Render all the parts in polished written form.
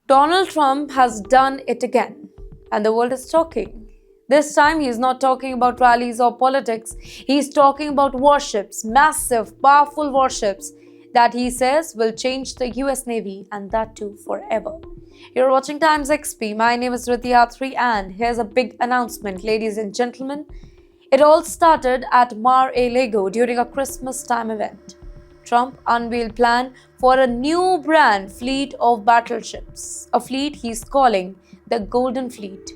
Donald Trump has done it again, and the world is talking. This time, he is not talking about rallies or politics. He is talking about warships, massive, powerful warships that he says will change the US Navy, and that too forever. You're watching Times XP. My name is Rithi Athri, and here's a big announcement, ladies and gentlemen. It all started at Mar-a-Lago during a Christmas time event. Trump unveiled plan for a new brand fleet of battleships, a fleet he's calling the Golden Fleet.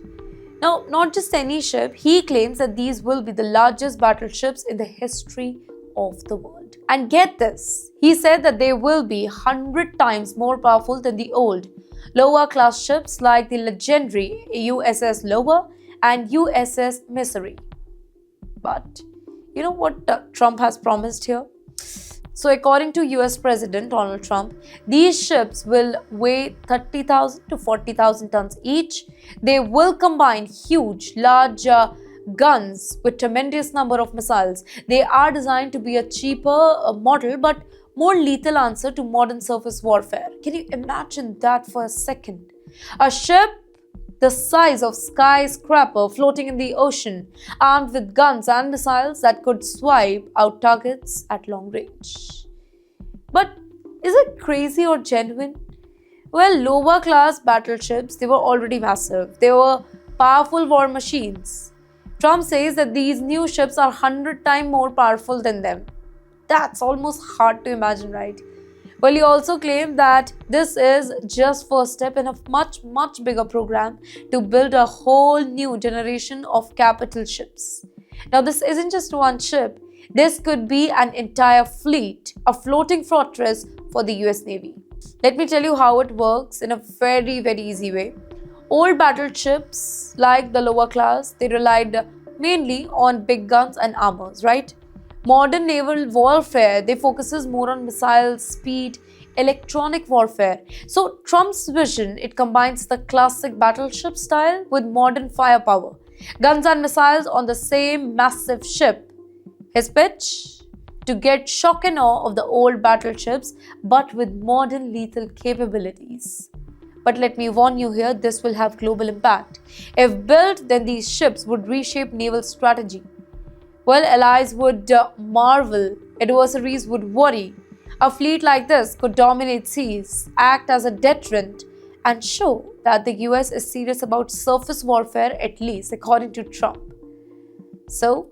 Now, not just any ship, he claims that these will be the largest battleships in the history of the world. And get this, he said that they will be 100 times more powerful than the old, lower class ships like the legendary USS Iowa and USS Missouri. But you know what Trump has promised here? So according to US President Donald Trump, these ships will weigh 30,000 to 40,000 tons each. They will combine huge, large guns with tremendous number of missiles. They are designed to be a cheaper model but more lethal answer to modern surface warfare. Can you imagine that for a second? A ship the size of skyscraper floating in the ocean, armed with guns and missiles that could swipe out targets at long range. But is it crazy or genuine? Well, lower class battleships, they were already massive. They were powerful war machines. Trump says that these new ships are 100 times more powerful than them. That's almost hard to imagine, right? Well, he also claimed that this is just first step in a much bigger program to build a whole new generation of capital ships. Now, this isn't just one ship. This could be an entire fleet, a floating fortress for the US Navy. Let me tell you how it works in a very easy way. Old battleships like the lower class, they relied mainly on big guns and armors, right? Modern naval warfare, they focuses more on missiles, speed, electronic warfare. So Trump's vision, it combines the classic battleship style with modern firepower. Guns and missiles on the same massive ship. His pitch? To get shock and awe of the old battleships, but with modern lethal capabilities. But let me warn you here, this will have global impact. If built, then these ships would reshape naval strategy. Well, allies would marvel, adversaries would worry. A fleet like this could dominate seas, act as a deterrent, and show that the US is serious about surface warfare, at least according to Trump. So,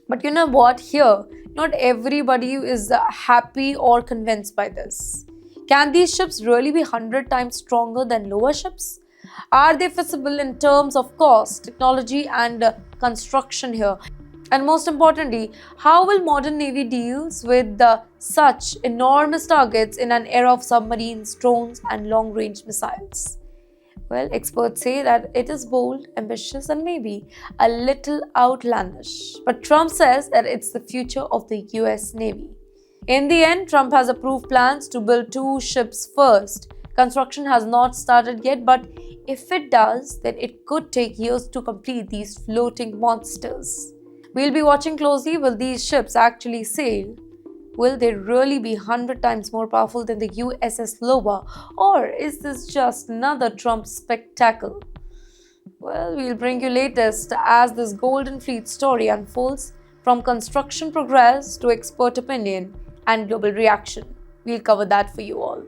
but you know what? Here, not everybody is happy or convinced by this. Can these ships really be 100 times stronger than lower ships? Are they feasible in terms of cost, technology, and construction here? And most importantly, how will modern Navy deals with such enormous targets in an era of submarines, drones, and long-range missiles? Well, experts say that it is bold, ambitious, and maybe a little outlandish. But Trump says that it's the future of the US Navy. In the end, Trump has approved plans to build 2 ships first. Construction has not started yet, but if it does, then it could take years to complete these floating monsters. We'll be watching closely. Will these ships actually sail? Will they really be 100 times more powerful than the USS Iowa? Or is this just another Trump spectacle? Well, we'll bring you latest as this Golden Fleet story unfolds, from construction progress to expert opinion and global reaction. We'll cover that for you all.